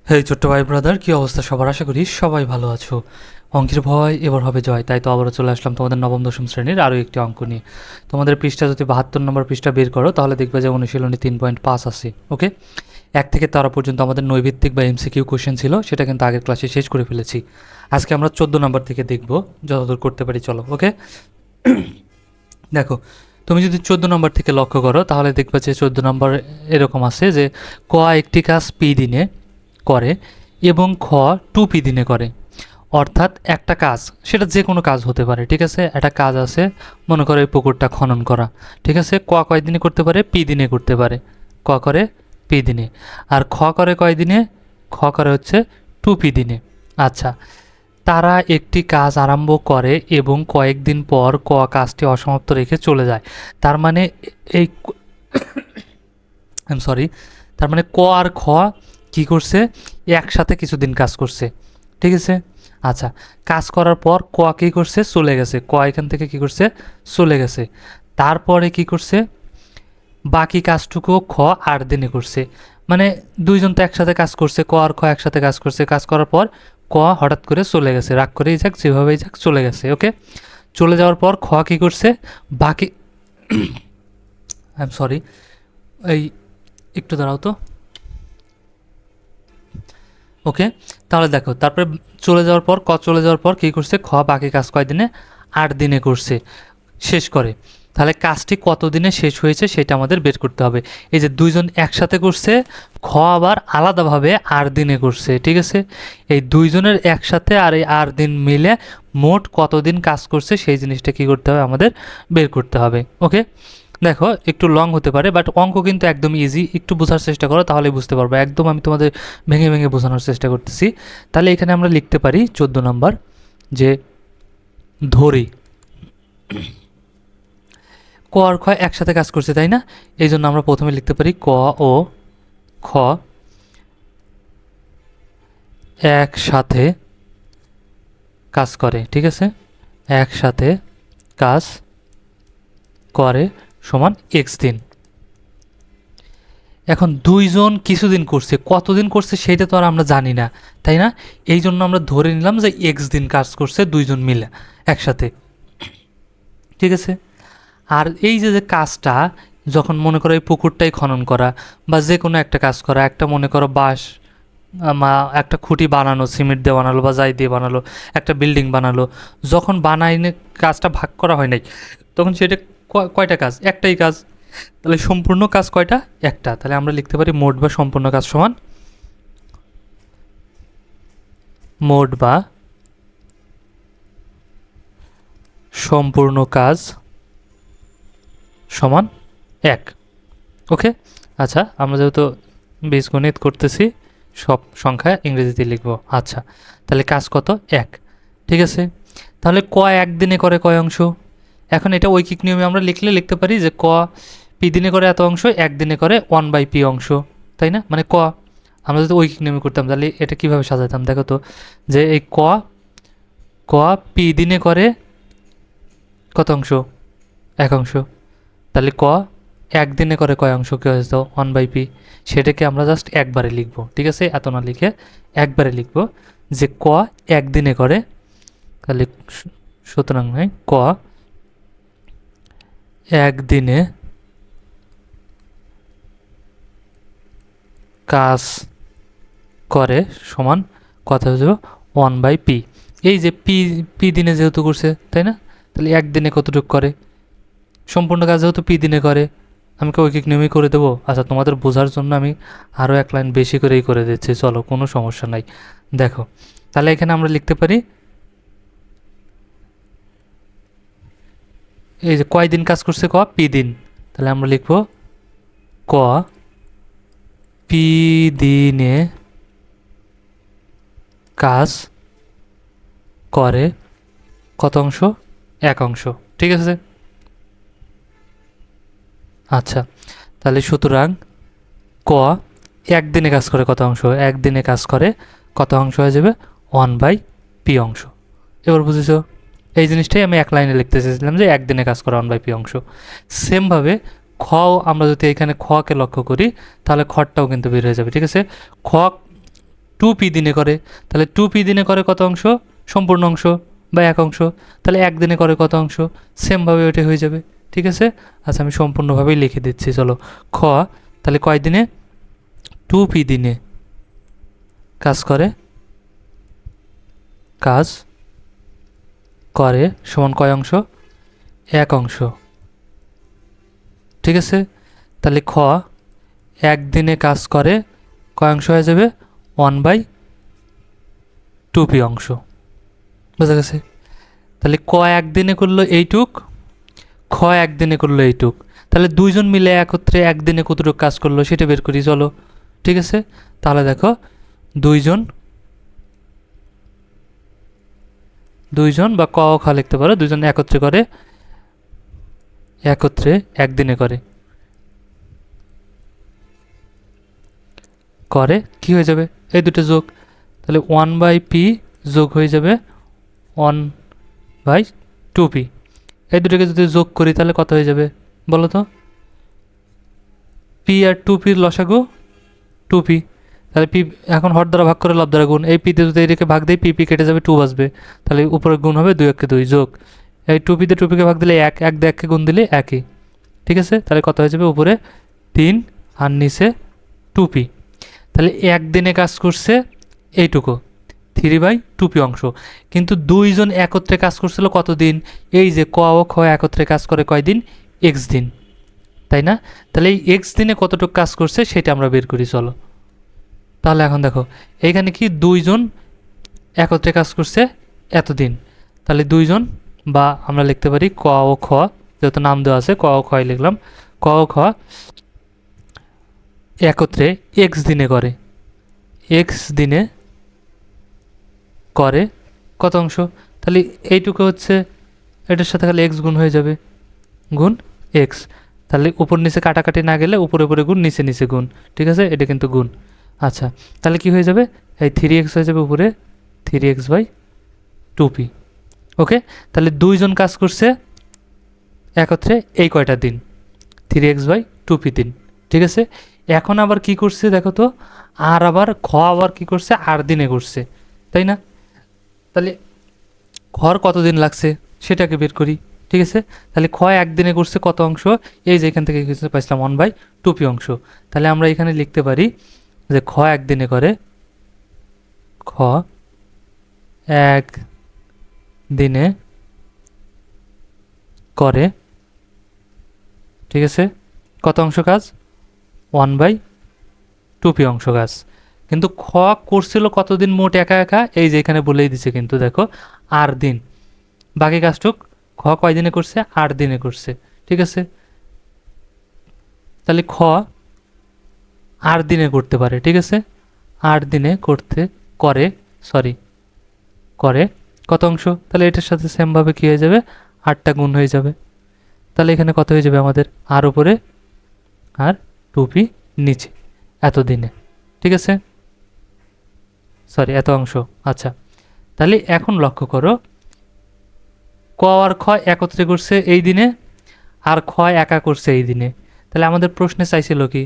হেই ছোট্ট ভাই ব্রাদার, কি অবস্থা সবার? আশা করি সবাই ভালো আছো। অঙ্কের ভয় এবার হবে জয়, তাই তো আবারও চলে আসলাম তোমাদের নবম দশম শ্রেণীর আরও একটি অঙ্ক নিয়ে। তোমাদের পৃষ্ঠা যদি 72 নম্বর পৃষ্ঠা বের করো তাহলে দেখবে যে অনুশীলনী 3.5 আছে। ওকে, 1 থেকে 13 পর্যন্ত আমাদের নৈভিত্তিক বা এমসিকিউ কোশ্চেন ছিল, সেটা কিন্তু আগের ক্লাসে শেষ করে ফেলেছি। আজকে আমরা 14 নম্বর থেকে দেখব, যতদূর করতে পারি। চলো, ওকে। দেখো, তুমি যদি 14 নম্বর থেকে লক্ষ্য করো তাহলে দেখবে যে 14 নম্বর এরকম আছে যে ক একটি কাজ পি দিনে করে এবং খ 2p দিনে করে। অর্থাৎ একটা কাজ, সেটা যে কোনো কাজ হতে পারে, ঠিক আছে। একটা কাজ আছে, মনে করো এই পুকুরটা খনন করা, ঠিক আছে। ক কয় দিনে করতে পারে? পি দিনে করতে পারে। ক করে পি দিনে, আর খ করে কয় দিনে? খ করে হচ্ছে 2p দিনে। আচ্ছা, তারা একটি কাজ আরম্ভ করে এবং কয়েকদিন পর ক কাজটি অসমাপ্ত রেখে চলে যায়। তার মানে এই সরি, তার মানে ক আর খ কি করছে? একসাথে কিছুদিন কাজ করছে, ঠিক আছে। আচ্ছা, কাজ করার পর ক কী করছে? চলে গেছে। ক এখান থেকে কি করছে? চলে গেছে। তারপরে কি করছে? বাকি কাজটুকু খ 8 দিনে করছে। মানে দুইজন তো একসাথে কাজ করছে, ক আর খ একসাথে কাজ করছে। কাজ করার পর ক হঠাৎ করে চলে গেছে, রাগ করেই যাক যেভাবেই যাক চলে গেছে। ওকে, চলে যাওয়ার পর খ কী করছে? বাকি আই এম সরি, এই একটু দাঁড়াও তো। ওকে, তাহলে দেখো, তারপরে চলে যাওয়ার পর চলে যাওয়ার পর কী করছে? খ বাকি কাজ কয় দিনে? 8 দিনে করছে, শেষ করে। তাহলে কাজটি কত দিনে শেষ হয়েছে সেটা আমাদের বের করতে হবে। এই যে দুইজন একসাথে করছে, খ আবার আলাদাভাবে 8 দিনে করছে, ঠিক আছে। এই দুইজনের একসাথে আর এই 8 দিন মিলে মোট কতদিন কাজ করছে সেই জিনিসটা কী করতে হবে? আমাদের বের করতে হবে। ওকে, দেখো একটু লং হতে পারে, বাট অঙ্ক কিন্তু একদম ইজি। একটু বোঝার চেষ্টা করো তাহলেই বুঝতে পারবো। একদম আমি তোমাদের ভেঙে ভেঙে বোঝানোর চেষ্টা করতেছি। তাহলে এখানে আমরা লিখতে পারি 14 নম্বর, যে ধরি ক আর খ একসাথে কাজ করছে, তাই না? এই জন্য আমরা প্রথমে লিখতে পারি ক ও খ একসাথে কাজ করে, ঠিক আছে। একসাথে কাজ করে সমান এক্স দিন। এখন দুইজন কিছুদিন করছে, কতদিন করছে সেটা তো আর আমরা জানি না, তাই না? এই জন্য আমরা ধরে নিলাম যে এক্স দিন কাজ করছে দুইজন মিলে একসাথে, ঠিক আছে। আর এই যে যে কাজটা, যখন মনে করো এই পুকুরটাই খনন করা বা যে কোনো একটা কাজ করা, একটা মনে করো বাঁশ একটা খুঁটি বানানো, সিমেন্ট দিয়ে বানালো বা যাই দিয়ে বানালো, একটা বিল্ডিং বানালো, যখন বানাইনে কাজটা ভাগ করা হয় নাই, তখন সেটা কয়টা কাজ? একটাই কাজ। তাহলে সম্পূর্ণ কাজ কয়টা? একটা। তাহলে আমরা লিখতে পারি মোট বা সম্পূর্ণ কাজ সমান মোট বা সম্পূর্ণ কাজ সমান 1। ওকে, আচ্ছা, আমরা যেহেতু বীজগণিত করতেছি, সব সংখ্যা ইংরেজিতে লিখব। আচ্ছা, তাহলে কাজ কত? 1, ঠিক আছে। তাহলে ক একদিনে করে কয় অংশ? এখন এটা ঐকিক নিয়মে আমরা লিখতে পারি যে ক পি দিনে করে এত অংশ, একদিনে করে 1/p অংশ, তাই না? মানে ক আমরা যদি ঐকিক নিয়মে করতাম তাহলে এটা কীভাবে সাজাতাম? দেখো তো, যে এই ক ক পি দিনে করে কত অংশ? 1 অংশ। তাহলে ক একদিনে করে কয় অংশ? কে হয়েছে 1/p, সেটাকে আমরা জাস্ট একবারে লিখবো, ঠিক আছে। এত না লিখে একবারে লিখবো যে ক একদিনে করে। তাহলে সুতরাং নয়, ক একদিনে কাজ করে সমান কথা হয়ে যাবে 1/p। এই যে পি পি দিনে যেহেতু করছে, তাই না? তাহলে একদিনে কতটুকু করে? সম্পূর্ণ কাজ যেহেতু পি দিনে করে, আমি কি ঐকিক নিয়মেই করে দেবো? আচ্ছা, তোমাদের বোঝার জন্য আমি আরও 1 লাইন বেশি করেই করে দিচ্ছি, চলো, কোনো সমস্যা নাই। দেখো, তাহলে এখানে আমরা লিখতে পারি এই যে কয় দিন কাজ করছে? ক পি দিন। তাহলে আমরা লিখব ক পি দিনে কাজ করে কত অংশ? 1 অংশ, ঠিক আছে। আচ্ছা, তাহলে সুতরাং ক একদিনে কাজ করে কত অংশ? একদিনে কাজ করে কত অংশ হয়ে যাবে? 1/p অংশ। এবার বুঝেছ? এই জিনিসটাই আমি 1 লাইনে লিখতে চেয়েছিলাম যে একদিনে কাজ করে 1/p অংশ। সেমভাবে খ, আমরা যদি এখানে খকে লক্ষ্য করি তাহলে খটাও কিন্তু বের হয়ে যাবে, ঠিক আছে। খ 2p দিনে করে, তাহলে 2p দিনে করে কত অংশ? সম্পূর্ণ অংশ বা এক অংশ। তাহলে 1 দিনে করে কত অংশ? সেমভাবে ওইটা হয়ে যাবে, ঠিক আছে। আচ্ছা আমি সম্পূর্ণভাবেই লিখে দিচ্ছি, চলো। খ, তাহলে কয় দিনে? 2p দিনে কাজ করে, কাজ করে সমান কয় অংশ? 1 অংশ, ঠিক আছে। তাহলে খ, 1 দিনে কাজ করে কয় অংশ হয়ে যাবে? 1/2p অংশ, বোঝা গেছে। তাহলে ক 1 দিনে করলো এইটুক, খ 1 দিনে করলো এইটুক, তাহলে দুইজন মিলে একত্রে 1 দিনে কতটুকু কাজ করলো সেটা বের করি, চলো, ঠিক আছে। তাহলে দেখো দুইজন বা ক খ লিখতে পারো, দুইজন একত্রে করে, একত্রে 1 দিনে করে, করে কি হয়ে যাবে? এই দুটো যোগ, তাহলে 1/p যোগ হয়ে যাবে 1/2p। এই দুটোকে যদি যোগ করি তাহলে কত হয়ে যাবে বলো তো? p আর 2pর লসাগু 2p, তাহলে পি এখন হর দ্বারা ভাগ করে লব দ্বারা গুণ, এই পিতে যদি এটাকে ভাগ দেয় পি কেটে যাবে, 2 বাজবে, তাহলে উপরে গুণ হবে 2 1 2 যোগ, এই 2pতে 2pকে ভাগ দিলে 1, 1 দিয়ে 1কে গুণ দিলে 1ই, ঠিক আছে। তাহলে কত হয়ে যাবে? উপরে 3 আর নিচে 2p। তাহলে 1 দিনে কাজ করছে এইটুকু 3/2p অংশ, কিন্তু দুইজন একত্রে কাজ করছিল কতদিন? এই যে ক ও খ একত্রে কাজ করে কয়দিন? x দিন, তাই না? তাহলে এই x দিনে কতটুকু কাজ করছে সেটা আমরা বের করি, চলো। তাহলে এখন দেখো এইখানে কি দুইজন একত্রে কাজ করছে এতদিন, তাহলে দুইজন, বা আমরা লিখতে পারি ক ও খ, যেহেতু নাম দেওয়া আছে ক ও খ লিখলাম, ক ও খ একত্রে x দিনে করে, x দিনে করে কত অংশ? তাহলে এইটুকু হচ্ছে এটার সাথে খালি x গুণ হয়ে যাবে, গুণ x, তাহলে উপর নিচে কাটাকাটি না গেলে উপরে উপরে গুণ, নিচে নিচে গুণ, ঠিক আছে, এটা কিন্তু গুণ। আচ্ছা তাহলে কি হয়ে যাবে? এই 3x হয়ে যাবে উপরে 3x/2p, ওকে। তাহলে দুইজন কাজ করছে একত্রে এই কয়টা দিন? 3x/2p দিন, ঠিক আছে। এখন আবার কি করছে দেখো তো, আর আবার খ আবার কি করছে? 8 দিনে করছে, তাই না? তাহলে খর কত দিন লাগছে সেটাকে বের করি, ঠিক আছে। তাহলে খ 1 দিনে করছে কত অংশ? এই যে এখান থেকে পাইছিলাম 1/2p অংশ, তাহলে আমরা এখানে লিখতে পারি যে খ 1 দিনে করে, খ 1 দিনে করে, ঠিক আছে, কত অংশ কাজ? 1/2p অংশ কাজ। কিন্তু খ করছিল কতদিন মোট একা একা? এই যে এখানে বলেই দিছে কিন্তু দেখো 8 দিন, বাকি কাজটুক খ কয় দিনে করছে? 8 দিনে করছে, ঠিক আছে। তাহলে খ 8 দিনে করতে পারে, ঠিক আছে, 8 দিনে করে কত অংশ? তাহলে এটার সাথে সেমভাবে কী হয়ে যাবে? 8টা গুণ হয়ে যাবে, তাহলে এখানে কত হয়ে যাবে আমাদের? আর উপরে আর 2p নিচে, এত দিনে, ঠিক আছে, এত অংশ। আচ্ছা তাহলে এখন লক্ষ্য করো, ক আর খ একত্রে করছে এই দিনে, আর খ একা করছে এই দিনে। তাহলে আমাদের প্রশ্নে চাইছিল কি?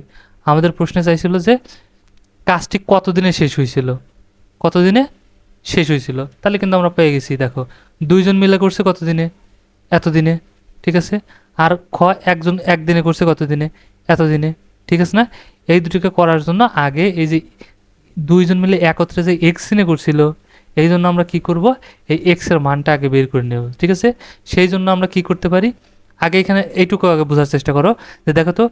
আমাদের প্রশ্নে চাইছিল যে কাজটি কত দিনে শেষ হয়েছিল, কত দিনে শেষ হয়েছিল। তাহলে কিন্তু আমরা পেয়ে গেছি, দেখো দুইজন মিলে করছে কত দিনে? এত দিনে, ঠিক আছে। আর খ একজন 1 দিনে করছে কত দিনে? এত দিনে, ঠিক আছে না? এই দুটোকে করার জন্য আগে এই যে দুইজন মিলে একত্রে যে x দিনে করছিল, এই জন্য আমরা কি করব? এই x এর মানটা আগে বের করে নেব, ঠিক আছে। সেই জন্য আমরা কি করতে পারি? আগে এখানে এইটুকু আগে বোঝার চেষ্টা করো যে দেখো তো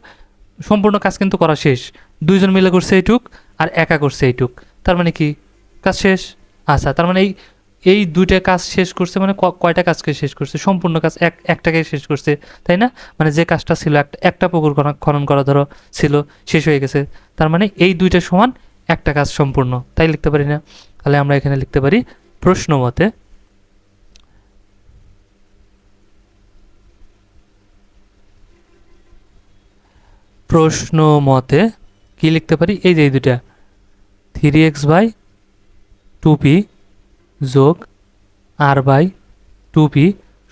সম্পূর্ণ কাজ কিন্তু করা শেষ, দুইজন মিলে করছে এইটুক আর একা করছে এইটুক, তার মানে কি কাজ শেষ। আচ্ছা তার মানে এই দুইটা কাজ শেষ করছে, মানে কয়টা কাজকে শেষ করছে? সম্পূর্ণ কাজ একটাকে শেষ করছে, তাই না? মানে যে কাজটা ছিল একটা পুকুর খনন করা ধরো ছিল, শেষ হয়ে গেছে, তার মানে এই দুইটা সমান একটা কাজ সম্পূর্ণ, তাই লিখতে পারি না? তাহলে আমরা এখানে লিখতে পারি প্রশ্ন মতে কি লিখতে পারি? এই যে এই দুইটা 3x/2p যোগ r/2p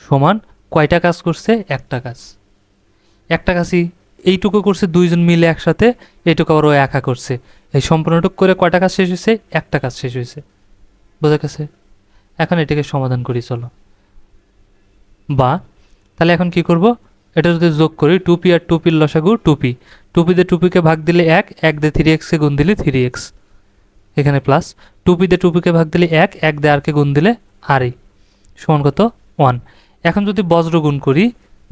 সমান কয়টা কাজ করছে? একটা কাজ, একটা কাজই এইটুকু করছে দুইজন মিলে একসাথে, এইটুকু আবার ও একা করছে, এই সম্পূর্ণটুক করে কয়টা কাজ শেষ হয়েছে? একটা কাজ শেষ হয়েছে। বোঝা গেছে? এখন এটাকে সমাধান করি চলো। বা তাহলে এখন কি করব, এটা যদি যোগ করি 2p আর 2p লসাগু 2p, 2p দিয়ে 2pকে ভাগ দিলে 1, 1 দিয়ে 3x কে গুণ দিলে 3x, এখানে প্লাস 2p দিয়ে 2pকে ভাগ দিলে 1, 1 দিয়ে আর কে গুণ দিলে আর সমান কত? 1। এখন যদি বজ্র গুণ করি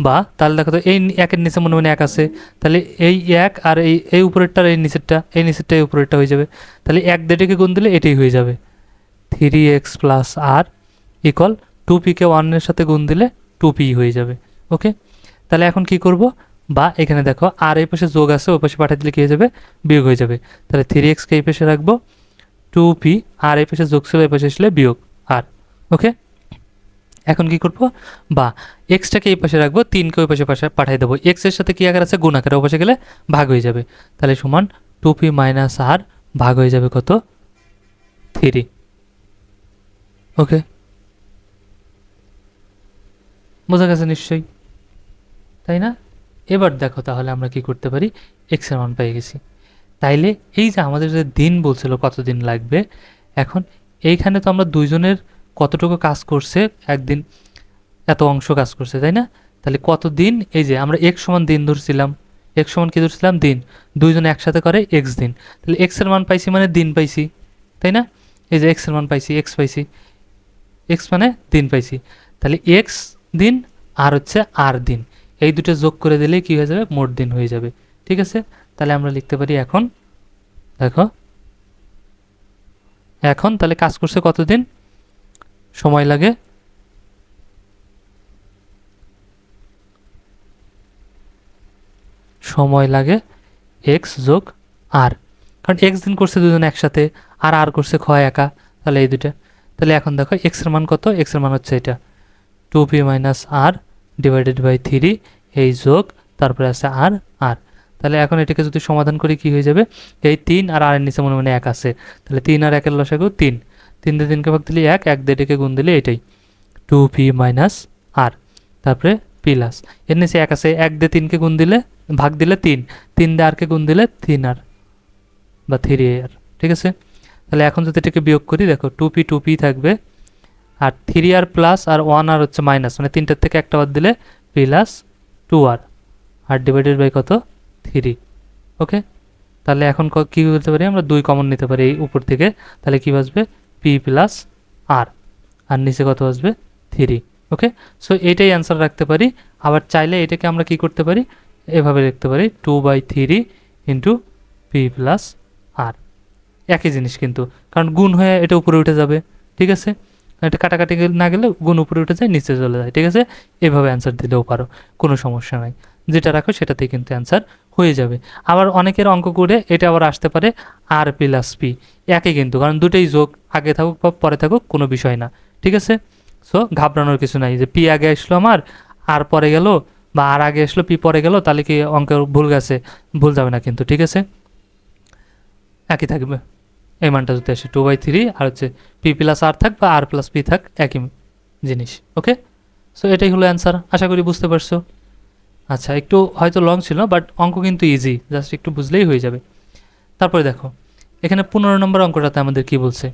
বা তাহলে দেখো তো এই একের নিচে মনে মনে 1 আছে, তাহলে এই 1 আর এই উপরেরটা আর এই নিচেরটা, এই উপরেরটা হয়ে যাবে, তাহলে 1 দিয়ে এটাকে গুণ দিলে এটাই হয়ে যাবে 3x প্লাস আর ইকুয়াল 2pকে 1 এর সাথে গুণ দিলে 2p হয়ে যাবে। ওকে, তাহলে এখন কি করব, বা এখানে দেখো আর এই পাশে যোগ আছে, ওই পাশে পাঠিয়ে দিলে কি হয়ে যাবে? বিয়োগ হয়ে যাবে। তাহলে 3xকে এই পাশে রাখবো, 2p আর এই পাশে যোগ ছিল, এই পাশে আসলে বিয়োগ আর। ওকে, এখন কি করব, বা এক্সটাকে এই পাশে রাখবো, 3কে ওই পাশে পাঠিয়ে দেবো, এক্স এর সাথে কি আকার আছে? গুণ আকারে, ওই পাশে গেলে ভাগ হয়ে যাবে। তাহলে সমান 2p মাইনাস আর ভাগ হয়ে যাবে কত? 3। ওকে, বোঝা গেছে নিশ্চয়ই, তাই না? এবার দেখো তাহলে আমরা কি করতে পারি, এক্স এর মান পেয়ে গেছি। তাইলে এই যে আমাদের যে দিন বলছিল কতদিন লাগবে, এখন এইখানে তো আমরা দুইজনের কতটুকু কাজ করছে, একদিন এত অংশ কাজ করছে, তাই না? তাহলে কতদিন, এই যে আমরা এক্স সমান দিন ধরছিলাম, এক্স সমান কি ধরছিলাম? দিন। দুইজনে একসাথে করে এক্স দিন, তাহলে এক্স এর মান পাইছি মানে দিন পাইছি, তাই না? এই যে এক্স এর মান পাইছি, এক্স পাইছি, এক্স মানে দিন পাইছি, তাহলে এক্স দিন আর হচ্ছে আর দিন, এই দুটো যোগ করে দিলেই কি হয়ে যাবে? মোট দিন হয়ে যাবে। ঠিক আছে, তাহলে আমরা লিখতে পারি এখন, দেখো এখন তাহলে কাজ করছে কতদিন, সময় লাগে এক্স যোগ আর, কারণ এক্স দিন করছে দুজন একসাথে, আর আর করছে ক্ষয় একা, তাহলে এই দুটা। তাহলে এখন দেখো এক্স এর মান কত, এক্স এর মান হচ্ছে এটা 2p minus R divided by 3, এই যোগ তারপরে আছে আর আর। তাহলে এখন এটাকে যদি সমাধান করি কি হয়ে যাবে, এই 3 আর আর এর নিচে মনে মনে 1 আছে, তাহলে 3 আর 1 এর লসাগু 3, 3 দিয়ে 3কে ভাগ দিলে 1, 1 দিয়ে এটাকে গুণ দিলে এটাই 2p মাইনাস আর, তারপরে প্লাস এর নিচে 1 আছে, 1 দিয়ে 3কে গুণ দিলে ভাগ দিলে 3, 3 দিয়ে আরকে গুণ দিলে 3 আর বা 3 আর। ঠিক আছে, তাহলে এখন যদি এটাকে বিয়োগ করি, দেখো 2p 2p থাকবে, আর 3 আর প্লাস আর 1 আর হচ্ছে মাইনাস, মানে তিনটার থেকে একটা বাদ দিলে প্লাস 2 আর, আর ডিভাইডেড বাই কত? 3। ওকে, তাহলে এখন কি করতে পারি আমরা? 2 কমন নিতে পারি এই উপর থেকে, তাহলে কি বাসবে? পি প্লাস আর, আর নিচে কত আসবে? 3। ওকে, সো এটাই অ্যান্সার রাখতে পারি। আবার চাইলে এটাকে আমরা কি করতে পারি, এভাবে লিখতে পারি 2/3 ইন্টু পি প্লাস আর, একই জিনিস কিন্তু, কারণ গুণ হয়ে এটা উপরে উঠে যাবে। ঠিক আছে, এটা কাটাকাটি না গেলে গুণ উপরে উঠে যায়, নিচে চলে যায়। ঠিক আছে, এভাবে অ্যান্সার দিলেও পারো, কোনো সমস্যা নাই, যেটা রাখো সেটাতেই কিন্তু অ্যান্সার হয়ে যাবে। আবার অনেকের অঙ্ক করে এটা আবার আসতে পারে আর প্লাস পি, একই কিন্তু, কারণ দুটোই যোগ, আগে থাকুক বা পরে থাকুক কোনো বিষয় না। ঠিক আছে, সো ঘাবড়ানোর কিছু নাই যে পি আগে আসলো আমার আর পরে গেল, বা আর আগে আসলো পি পরে গেল, তাহলে কি অঙ্কের ভুল গেছে? ভুল যাবে না কিন্তু। ঠিক আছে, একই থাকবে, এই মানটা যদি আসে 2/3 আর হচ্ছে পি প্লাস আর থাক বা আর প্লাস পি থাক, একই জিনিস। ওকে, সো এটাই হলো অ্যান্সার, আশা করি বুঝতে পারছো। আচ্ছা, একটু হয়তো লং ছিল, বাট অঙ্ক কিন্তু ইজি, জাস্ট একটু বুঝলেই হয়ে যাবে। তারপরে দেখো এখানে 15 নম্বর অঙ্কটাতে আমাদের কি বলছে,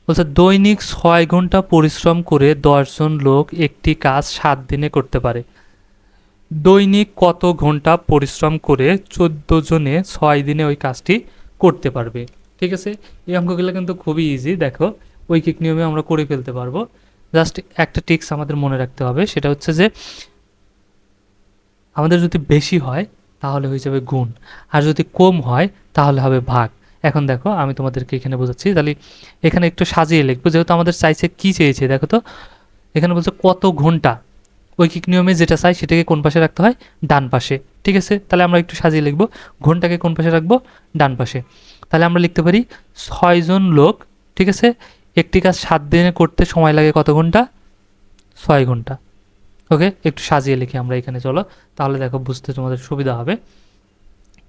বলছে দৈনিক 6 ঘন্টা পরিশ্রম করে 10 জন লোক একটি কাজ 7 দিনে করতে পারে। দৈনিক কত ঘন্টা পরিশ্রম করে 14 জনে 6 দিনে ওই কাজটি করতে পারবে? ঠিক আছে, এই অঙ্কগুলো কিন্তু খুবই ইজি, দেখো ঐকিক নিয়মে আমরা করে ফেলতে পারবো। জাস্ট একটা টিক্স আমাদের মনে রাখতে হবে, সেটা হচ্ছে যে আমাদের যদি বেশি হয় তাহলে হয়ে যাবে গুণ, আর যদি কম হয় তাহলে হবে ভাগ। এখন দেখো আমি তোমাদেরকে এখানে বোঝাচ্ছি, তাহলে এখানে একটু সাজিয়ে লিখবো, যেহেতু আমাদের চাইছে কি চেয়েছে, দেখো তো এখানে বলছে কত ঘন্টা, ঐকিক নিয়মে যেটা চাই সেটাকে কোন পাশে রাখতে হয়? ডান পাশে। ঠিক আছে, তাহলে আমরা একটু সাজিয়ে লিখবো, ঘন্টাকে কোন পাশে রাখবো? ডান পাশে। তাহলে আমরা লিখতে পারি 6 জন লোক, ঠিক আছে, একটি কাজ 7 দিনে করতে সময় লাগে কত ঘন্টা? 6 ঘন্টা। ওকে, একটু সাজিয়ে লিখি আমরা এখানে, চলো তাহলে দেখো বুঝতে তোমাদের সুবিধা হবে।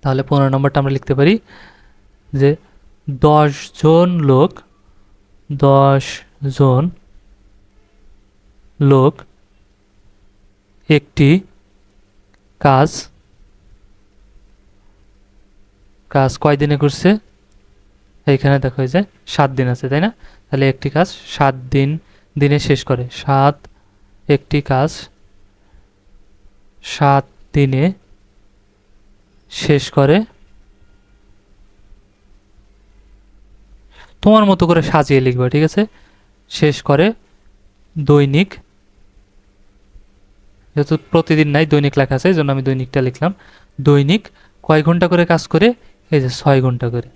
তাহলে 15 নম্বরটা আমরা লিখতে পারি যে 10 জন লোক, 10 জন লোক একটি কাজ কাজ কয় দিনে করছে, এইখানে দেখো এই যে 7 দিন আছে, তাই না? তাহলে একটি কাজ 7 দিনে শেষ করে, একটি কাজ 7 দিনে শেষ করে, তোমার মতো করে সাজিয়ে লিখবে, ঠিক আছে? শেষ করে দৈনিক, যেহেতু প্রতিদিন নাই দৈনিক লেখা আছে এই জন্য আমি দৈনিকটা লিখলাম। দৈনিক কয় ঘন্টা করে কাজ করে, এই যে 6 ঘন্টা করে,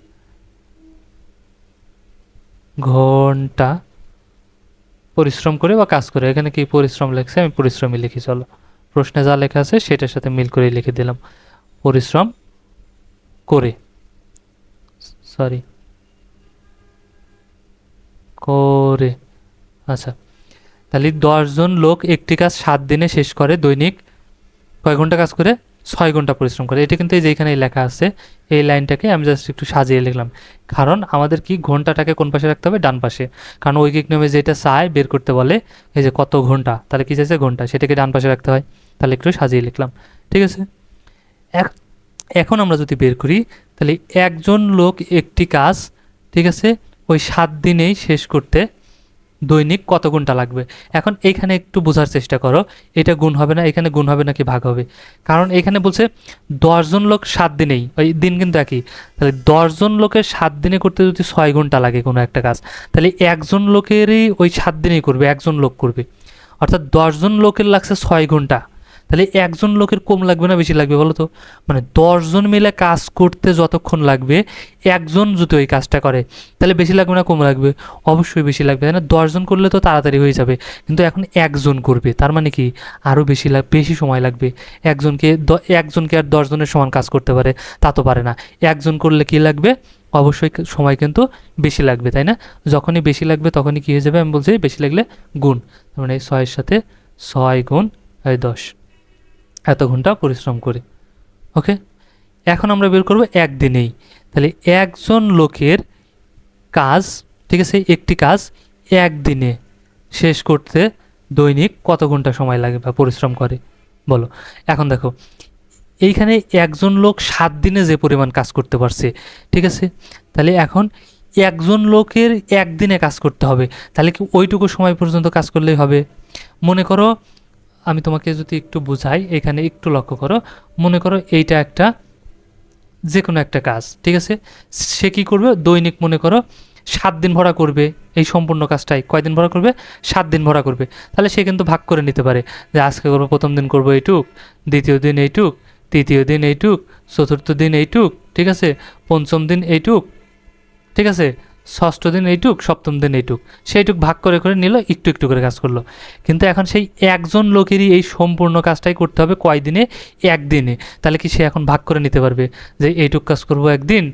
ঘন্টা পরিশ্রম করে বা কাজ করে। এখানে কি পরিশ্রম লেখছে, আমি পরিশ্রমই লিখি, চলো প্রশ্নে যা লেখা আছে সেটার সাথে মিল করে লিখে দিলাম, পরিশ্রম করে, সরি করে। আচ্ছা, তাহলে 10 জন লোক একটি কাজ 7 দিনে শেষ করে, দৈনিক কয় ঘন্টা কাজ করে, 6 ঘন্টা পরিশ্রম করে। এটা কিন্তু এই যে এখানে লেখা আছে, এই লাইনটাকে আমি জাস্ট একটু সাজিয়ে লিখলাম, কারণ আমাদের কি ঘন্টাটাকে কোন পাশে রাখতে হবে, ডান পাশে, কারণ ঐকিক নিয়মে যেটা চায় বের করতে বলে, এই যে কত ঘন্টা, তাহলে কি চাইছে ঘন্টা, সেটাকে ডান পাশে রাখতে হয়, তাহলে একটু সাজিয়ে লিখলাম, ঠিক আছে? এখন আমরা যদি বের করি, তাহলে একজন লোক একটি কাজ, ঠিক আছে, ওই 7 দিনেই শেষ করতে দৈনিক কত ঘন্টা লাগবে। এখন এইখানে একটু বোঝার চেষ্টা করো, এটা গুণ হবে না, এখানে গুণ হবে নাকি ভাগ হবে, কারণ এখানে বলছে 10 জন লোক 7 দিনেই, ওই দিন কিন্তু একই, তাহলে 10 জন লোকের 7 দিনে করতে যদি 6 ঘন্টা লাগে কোনো একটা কাজ, তাহলে একজন লোকেরই ওই 7 দিনেই করবে, একজন লোক করবে, অর্থাৎ 10 জন লোকের লাগছে 6 ঘন্টা, তাহলে একজন লোকের কম লাগবে না বেশি লাগবে বলো তো? মানে 10 জন মিলে কাজ করতে যতক্ষণ লাগবে, একজন যদি ওই কাজটা করে তাহলে বেশি লাগবে না কম লাগবে? অবশ্যই বেশি লাগবে, তাই না? 10 জন করলে তো তাড়াতাড়ি হয়ে যাবে, কিন্তু এখন একজন করবে, তার মানে কি আরও বেশি সময় লাগবে। একজনকে আর 10 জনের সমান কাজ করতে পারে তা তো পারে না। একজন করলে কি লাগবে, অবশ্যই সময় কিন্তু বেশি লাগবে, তাই না? যখনই বেশি লাগবে তখনই কী হয়ে যাবে, আমি বলছি বেশি লাগলে গুণ, তার মানে 6-এর সাথে 6 গুণ 10, এত ঘন্টা পরিশ্রম করে। ওকে, এখন আমরা বের করব একদিনেই, তাহলে একজন লোকের কাজ, ঠিক আছে, একটি কাজ একদিনে শেষ করতে দৈনিক কত ঘন্টা সময় লাগে বা পরিশ্রম করে বলো। এখন দেখো এইখানে একজন লোক 7 দিনে যে পরিমাণ কাজ করতে পারছে, ঠিক আছে, তাহলে এখন একজন লোকের একদিনে কাজ করতে হবে, তাহলে কি ওইটুকু সময় পর্যন্ত কাজ করলেই হবে? মনে করো, আমি তোমাকে যদি একটু বুঝাই, এখানে একটু লক্ষ্য করো, মনে করো এইটা একটা যে কোনো একটা কাজ, ঠিক আছে, সে কী করবে, দৈনিক মনে করো 7 দিন ভরা করবে, এই সম্পূর্ণ কাজটাই কয়দিন ভরা করবে, 7 দিন ভরা করবে। তাহলে সে কিন্তু ভাগ করে নিতে পারে যে আজকে করবো, প্রথম দিন করবো এইটুক, দ্বিতীয় দিন এইটুক, তৃতীয় দিন এইটুক, চতুর্থ দিন এইটুক, ঠিক আছে, পঞ্চম দিন এইটুক, ঠিক আছে, ষষ্ঠ দিন এইটুক, সপ্তম দিন এইটুক, সেইটুক ভাগ করে করে নিল, একটু একটু করে কাজ করলো। কিন্তু এখন সেই একজন লোকেরই এই সম্পূর্ণ কাজটাই করতে হবে কয় দিনে, একদিনে। তাহলে কি সে এখন ভাগ করে নিতে পারবে যে এইটুক কাজ করবো একদিন,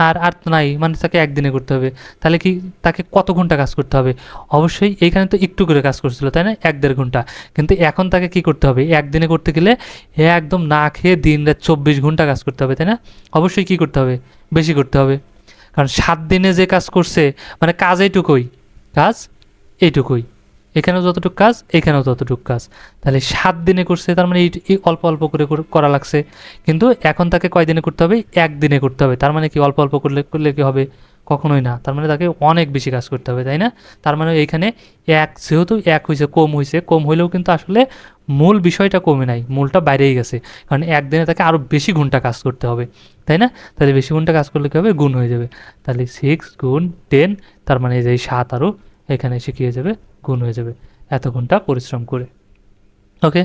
আর আর তো নাই, মানে তাকে একদিনে করতে হবে। তাহলে কি তাকে কত ঘন্টা কাজ করতে হবে? অবশ্যই এইখানে তো একটু করে কাজ করছিল, তাই না, 1-1.5 ঘন্টা, কিন্তু এখন তাকে কি করতে হবে, একদিনে করতে গেলে একদম না খেয়ে দিন রাত 24 ঘন্টা কাজ করতে হবে, তাই না? অবশ্যই কি করতে হবে, বেশি করতে হবে, কারণ 7 দিনে যে কাজ করছে, মানে কাজ এইটুকুই, কাজ এইটুকুই, এখানেও যতটুকু কাজ এখানেও ততটুকু কাজ, তাহলে 7 দিনে করছে, তার মানে এই অল্প অল্প করে করা লাগছে। কিন্তু এখন তাকে কয় দিনে করতে হবে, একদিনে করতে হবে, তার মানে কি অল্প অল্প করলে করলে কি হবে, কখনোই না, তার মানে তাকে অনেক বেশি কাজ করতে হবে, তাই না? তার মানে এইখানে যেহেতু এক হয়েছে, কম হইলেও কিন্তু আসলে মূল বিষয়টা কমে নাই, মূলটা বাইরেই গেছে, কারণ একদিনে তাকে আরও বেশি ঘন্টা কাজ করতে হবে, তাই না? তাহলে বেশি ঘন্টা কাজ করলে কী হবে, গুণ হয়ে যাবে, তাহলে 6 গুণ 10, তার মানে যে 7 আরও এখানে এসে কী হয়ে যাবে, গুণ হয়ে যাবে, এত ঘন্টা পরিশ্রম করে। ওকে,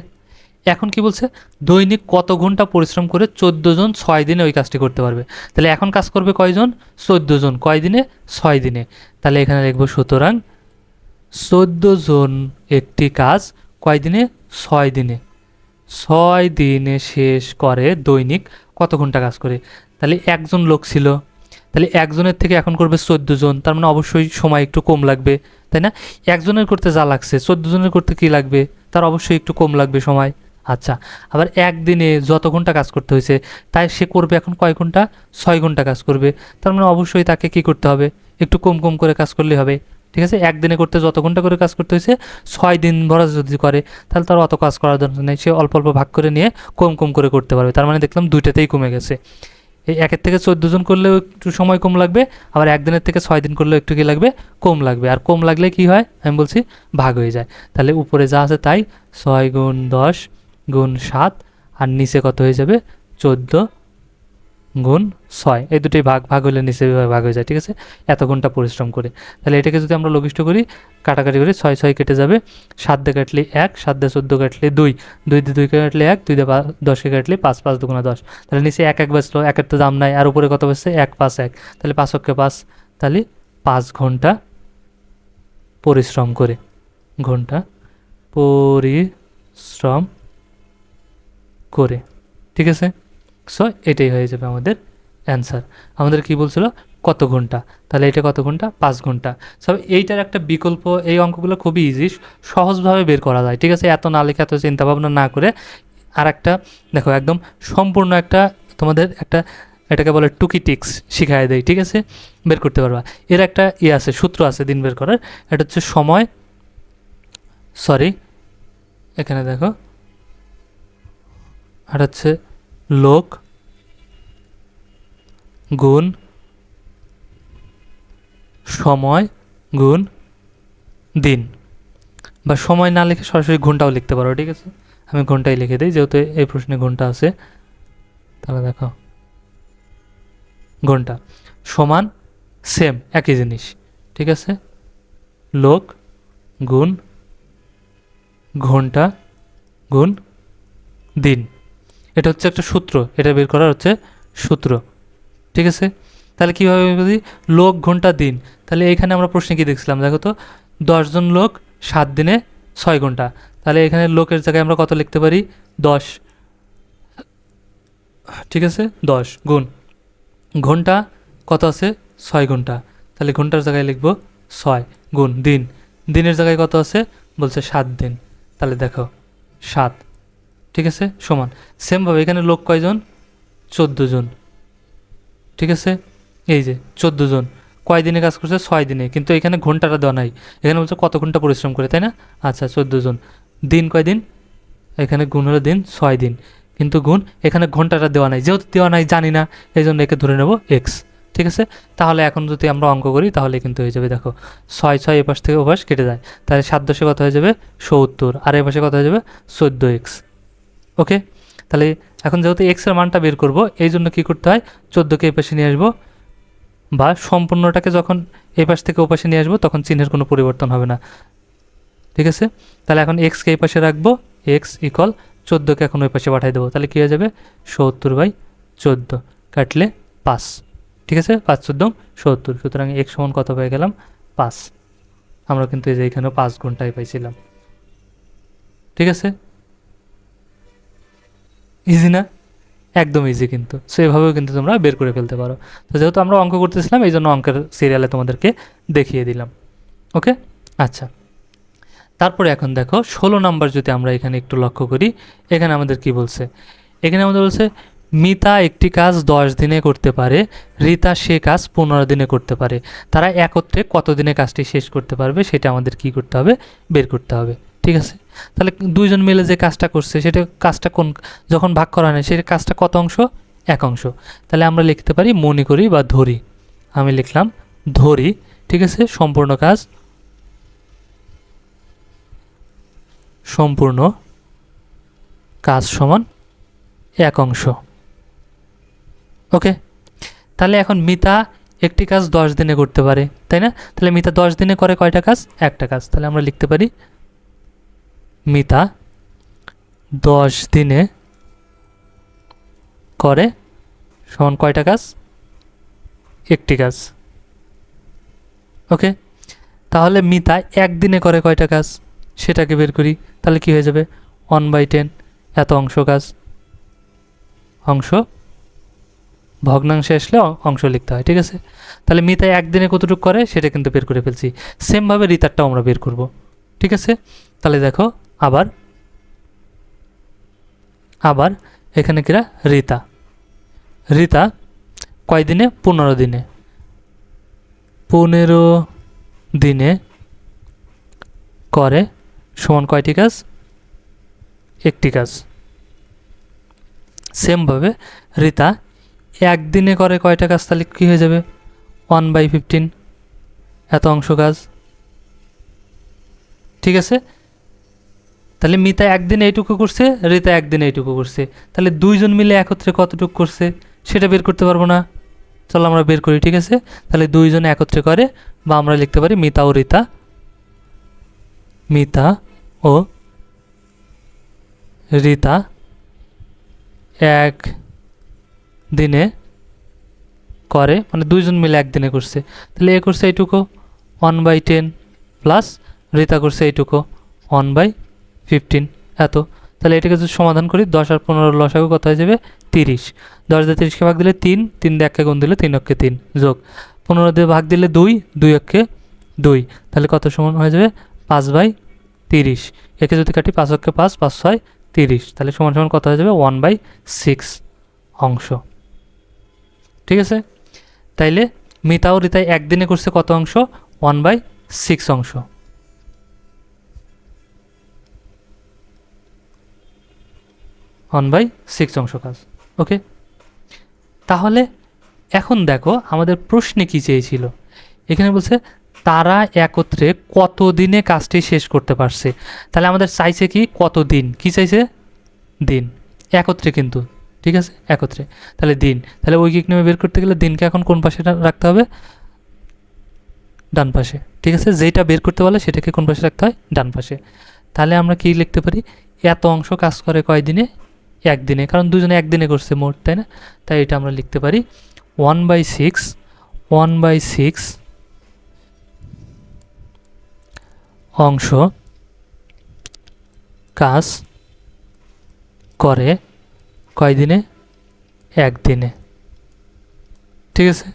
এখন কি বলছে, দৈনিক কত ঘন্টা পরিশ্রম করে 14 জন 6 দিনে ওই কাজটি করতে পারবে। তাহলে এখন কাজ করবে কয়জন, 14 জন, কয় দিনে, 6 দিনে। তাহলে এখানে লিখবো সুতরাং 14 জন একটি কাজ কয় দিনে, 6 দিনে, 6 দিনে শেষ করে দৈনিক কত ঘন্টা কাজ করে। তাহলে একজন লোক ছিল, তাহলে একজনের থেকে এখন করবে 14 জন, তার মানে অবশ্যই সময় একটু কম লাগবে, তাই না? একজনের করতে যা লাগছে 14 জনের করতে কি লাগবে, তার অবশ্যই একটু কম লাগবে সময়। আচ্ছা, আবার একদিনে যত ঘন্টা কাজ করতে হয়েছে, তাই সে করবে এখন কয় ঘন্টা, 6 ঘন্টা কাজ করবে, তার মানে অবশ্যই তাকে কি করতে হবে, একটু কম কম করে কাজ করলে হবে, ঠিক আছে? একদিনে করতে যত ঘন্টা করে কাজ করতে হয়েছে, 6 দিন ভরা যদি করে তাহলে তার অত কাজ করার দরকার নেই, সে অল্প অল্প ভাগ করে নিয়ে কম কম করে করতে পারবে, তার মানে দেখলাম দুইটাতেই কমে গেছে। এই 1-এর থেকে 14 জন করলেও একটু সময় কম লাগবে, আবার একদিনের থেকে 6 দিন করলেও একটু কি লাগবে, কম লাগবে। আর কম লাগলে কি হয় আমি বলছি ভাগ হয়ে যায়। তাহলে উপরে যা আছে তাই 6 গুণ 10 গুণ 7, আর নিচে কত হয়ে যাবে 14 গুণ 6, এই দুটোই ভাগ ভাগ হলে নিচে ভাগ হয়ে যায়। ঠিক আছে, এত ঘন্টা পরিশ্রম করে। তাহলে এটাকে যদি আমরা লঘিষ্ঠ করি, কাটাকাটি করি, 6 6 কেটে যাবে, 7 দিয়ে কাটলে 1, 7 দিয়ে 14 কাটলে 2, 2 দিয়ে 2 কাটলে 1, 2 দিয়ে 10কে কাটলে 5, 5 দুগুণা 10। তাহলে নিচে 1 1 বাঁচলো, 1-এর তো দাম নাই, আর উপরে কত বাঁচছে 1 5 1, তাহলে 5 অক্ষে 5, তাহলে 5 ঘন্টা পরিশ্রম করে, ঘন্টা পরিশ্রম করে। ঠিক আছে, সো এটাই হয়ে যাবে আমাদের অ্যান্সার। আমাদের কি বলছিল কত ঘন্টা, তাহলে এটা কত ঘন্টা 5 ঘন্টা। সব এইটার একটা বিকল্প, এই অঙ্কগুলো খুবই ইজি, সহজভাবে বের করা যায়। ঠিক আছে, এত না লিখে এত চিন্তাভাবনা না করে। আর একটা দেখো একদম সম্পূর্ণ একটা তোমাদের একটা, এটাকে বলে টুকি টিক্স শিখাই দেয়। ঠিক আছে, বের করতে পারবা। এর একটা আছে, সূত্র আছে দিন বের করার। এটা হচ্ছে সময়, সরি এখানে দেখো, আর হচ্ছে লোক গুণ সময় গুণ দিন, বা সময় না লিখে সরাসরি ঘন্টাও লিখতে পারো। ঠিক আছে, আমি ঘন্টাই লিখে দিই যেহেতু এই প্রশ্নে ঘন্টা আছে। তাহলে দেখো ঘন্টা সমান সেম একই জিনিস। ঠিক আছে, লোক গুণ ঘন্টা গুণ দিন, এটা হচ্ছে একটা সূত্র, এটা বের করার হচ্ছে সূত্র। ঠিক আছে, তাহলে কীভাবে বুঝি লোক ঘন্টা দিন, তাহলে এখানে আমরা প্রশ্নে কী দেখছিলাম দেখো তো, 10 জন লোক 7 দিনে 6 ঘন্টা, তাহলে এখানে লোকের জায়গায় আমরা কত লিখতে পারি 10। ঠিক আছে, 10 গুণ ঘন্টা কত আছে 6 ঘন্টা, তাহলে ঘন্টার জায়গায় লিখব 6 গুণ দিন, দিনের জায়গায় কত আছে বলছে 7 দিন, তাহলে দেখো 7। ঠিক আছে, সমান সেমভাবে এখানে লোক কয়জন 14 জন। ঠিক আছে, এই যে 14 জন কয় দিনে কাজ করছে 6 দিনে, কিন্তু এখানে ঘন্টাটা দেওয়া নাই, এখানে বলছে কত ঘন্টা পরিশ্রম করে, তাই না? আচ্ছা 14 জন, দিন কয় দিন, এখানে গুণ হলো দিন 6 দিন, কিন্তু গুণ এখানে ঘন্টাটা দেওয়া নাই, যেহেতু দেওয়া নাই জানি না, এই জন্য একে ধরে নেব এক্স। ঠিক আছে, তাহলে এখন যদি আমরা অঙ্ক করি তাহলে কিন্তু হয়ে যাবে দেখো 6 6 এপাশ থেকে ওপাশ কেটে যায়, তাহলে 7 10 কত হয়ে যাবে 70, আর এপাশে কত হয়ে যাবে 14x। ওকে, তাহলে এখন যেহেতু এক্সের মানটা বের করব, এই জন্য কী করতে হয় 14কে এই পাশে নিয়ে আসবো, বা সম্পূর্ণটাকে যখন এই পাশ থেকে ও পাশে নিয়ে আসবো তখন চিহ্নের কোনো পরিবর্তন হবে না। ঠিক আছে, তাহলে এখন এক্সকে এই পাশে রাখবো, এক্স ইকুয়াল 14কে এখন ওই পাশে পাঠিয়ে দেবো, তাহলে কী হয়ে যাবে 70/14, কাটলে 5। ঠিক আছে, 5 14 70, সুতরাং এক্স সমান কত পেয়ে গেলাম 5। আমরা কিন্তু এই যে এখানেও 5 ঘন্টায় পাইছিলাম। ঠিক আছে, ইজি না? একদম ইজি কিন্তু, সো এভাবেও কিন্তু তোমরা বের করে ফেলতে পারো। তো যেহেতু আমরা অঙ্ক করতেছিলাম এই জন্য অঙ্কের সিরিয়ালে তোমাদেরকে দেখিয়ে দিলাম। ওকে, আচ্ছা, তারপরে এখন দেখো 16 নাম্বার যদি আমরা এখানে একটু লক্ষ্য করি, এখানে আমাদের কি বলছে, এখানে আমাদের বলছে মিতা একটি কাজ 10 দিনে করতে পারে, রিতা সে কাজ 15 দিনে করতে পারে, তারা একত্রে কত দিনে কাজটি শেষ করতে পারবে সেটা আমাদের কি করতে হবে, বের করতে হবে। ঠিক আছে, তাহলে দুইজন মিলে যে কাজটা করছে সেটা কাজটা কোন, যখন ভাগ করা হয় সেটা কাজটা কত অংশ, এক অংশ। তাহলে আমরা লিখতে পারি মনে করি বা ধরি, আমি লিখলাম ধরি। ঠিক আছে, সম্পূর্ণ কাজ, সম্পূর্ণ কাজ সমান এক অংশ। ওকে, তাহলে এখন মিতা একটি কাজ 10 দিনে করতে পারে, তাই না? তাহলে মিতা 10 দিনে করে কয়টা কাজ, একটা কাজ, তাহলে আমরা লিখতে পারি মিতা 10 দিনে করে সমান কয়টা কাজ, একটি কাজ। ওকে, তাহলে মিতা একদিনে করে কয়টা কাজ সেটাকে বের করি, তাহলে কি হয়ে যাবে 1/10, এত অংশ কাজ, অংশ ভগ্নাংশে আসলে অংশ লিখতে হয়। ঠিক আছে, তাহলে মিতা একদিনে কতটুকু করে সেটা কিন্তু বের করে ফেলছি, সেমভাবে রিতারটাও আমরা বের করব। ঠিক আছে, তাহলে দেখো আবার আবার এখানে কিরা রিতা, রিতা কয় দিনে 15 দিনে, 15 দিনে করে সমান কয়টি কাজ, একটি কাজ। সেমভাবে রিতা একদিনে করে কয়টা কাজ, তাহলে কী হয়ে যাবে 1/15, এত অংশ কাজ। ঠিক আছে, তাহলে মিতা একদিনে এইটুকু করছে, রিতা একদিনে এইটুকু করছে, তাহলে দুইজন মিলে একত্রে কতটুকু করছে সেটা বের করতে পারবো না? চলো আমরা বের করি। ঠিক আছে, তাহলে দুইজন একত্রে করে, বা আমরা লিখতে পারি মিতা ও রিতা, মিতা ও রিতা এক দিনে করে, মানে দুইজন মিলে একদিনে করছে, তাহলে এ করছে এইটুকু 1/10 প্লাস রিতা করছে এইটুকু 1/15, এত। তাহলে এটাকে যদি সমাধান করি 10 আর 15 লসাগু কত হয়ে যাবে 30। 10 দিয়ে 30কে ভাগ দিলে 3, 3 দিয়ে 1কে গুণ দিলে 3 অক্ষে 3, যোগ 15 দিয়ে ভাগ দিলে 2, 2 অক্ষে 2, তাহলে কত সমান হয়ে যাবে 5/30। একে যদি কাটি 5 অক্ষে 5, 5 6 30, তাহলে সমান সমান কত হয়ে যাবে 1/6 অংশ। ঠিক আছে, তাইলে মিতা ও রিতাই একদিনে করছে কত অংশ, 1/6 অংশ। 1/6 অংশ কাজ। ওকে, তাহলে এখন দেখো আমাদের প্রশ্নে কি চেয়েছিল, এখানে বলছে তারা একত্রে কত দিনে কাজটি শেষ করতে পারছে। তাহলে আমাদের চাইছে কি কত দিন, কি চাইছে দিন, একত্রে কিন্তু। ঠিক আছে, একত্রে, তাহলে দিন, তাহলে ঐকিক নিয়মে বের করতে গেলে দিনকে এখন কোন পাশে রাখতে হবে, ডান পাশে। ঠিক আছে, যেটা বের করতে বলে সেটাকে কোন পাশে রাখতে হয়, ডান পাশে। তাহলে আমরা কি লিখতে পারি, এত অংশ কাজ করে কয় দিনে, একদিনে, কারণ দুজনে একদিনে করছে মোট, তাই না? তাই এটা আমরা লিখতে পারি 1/6 অংশ কাজ করে কয় দিনে, একদিনে। ঠিক আছে,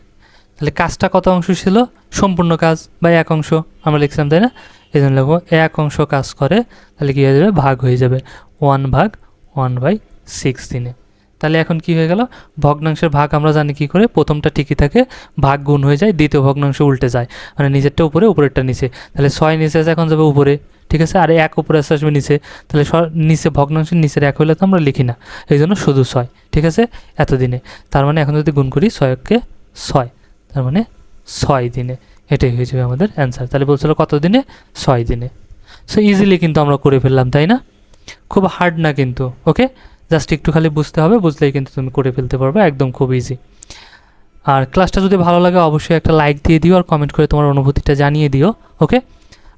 তাহলে কাজটা কত অংশ ছিল, সম্পূর্ণ কাজ বা এক অংশ আমরা লিখছিলাম, তাই না? এই জন্য লিখবো এক অংশ কাজ করে, তাহলে কী হয়ে যাবে, ভাগ হয়ে যাবে 1/6 দিনে। তাহলে এখন কি হয়ে গেল, ভগ্নাংশের ভাগ আমরা জানি কি করে, প্রথমটা ঠিকই থাকে, ভাগ গুণ হয়ে যায়, দ্বিতীয় ভগ্নাংশ উল্টে যায়, মানে নিচেরটা উপরে উপরেরটা নিচে। তাহলে 6 নিচে আছে, এখন যাবে উপরে। ঠিক আছে, আর 1 উপরে আসবে নিচে, তাহলে নিচে ভগ্নাংশের নিচের 1 হলে তো আমরা লিখি না, এই জন্য শুধু 6। ঠিক আছে, এতদিনে, তার মানে এখন যদি গুণ করি 6কে 6, তার মানে 6 দিনে, এটাই হয়ে যাবে আমাদের অ্যান্সার। তাহলে বলছিল কত দিনে, 6 দিনে। সো ইজিলি কিন্তু আমরা করে ফেললাম, তাই না? খুব হার্ড না কিন্তু। ওকে, জাস্ট একটু খালি বুঝতে হবে, বুঝলেই কিন্তু তুমি করে ফেলতে পারবে, একদম খুব ইজি। আর ক্লাসটা যদি ভালো লাগে অবশ্যই একটা লাইক দিয়ে দিও, আর কমেন্ট করে তোমার অনুভূতিটা জানিয়ে দিও। ওকে,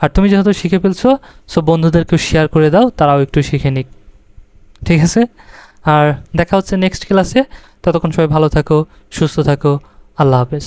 আর তুমি যেহেতু শিখে ফেলছো, সো বন্ধুদেরকেও শেয়ার করে দাও, তারাও একটু শিখে নিক। ঠিক আছে, আর দেখা হচ্ছে নেক্সট ক্লাসে। ততক্ষণ সবাই ভালো থাকো, সুস্থ থাকো, আল্লাহ হাফেজ।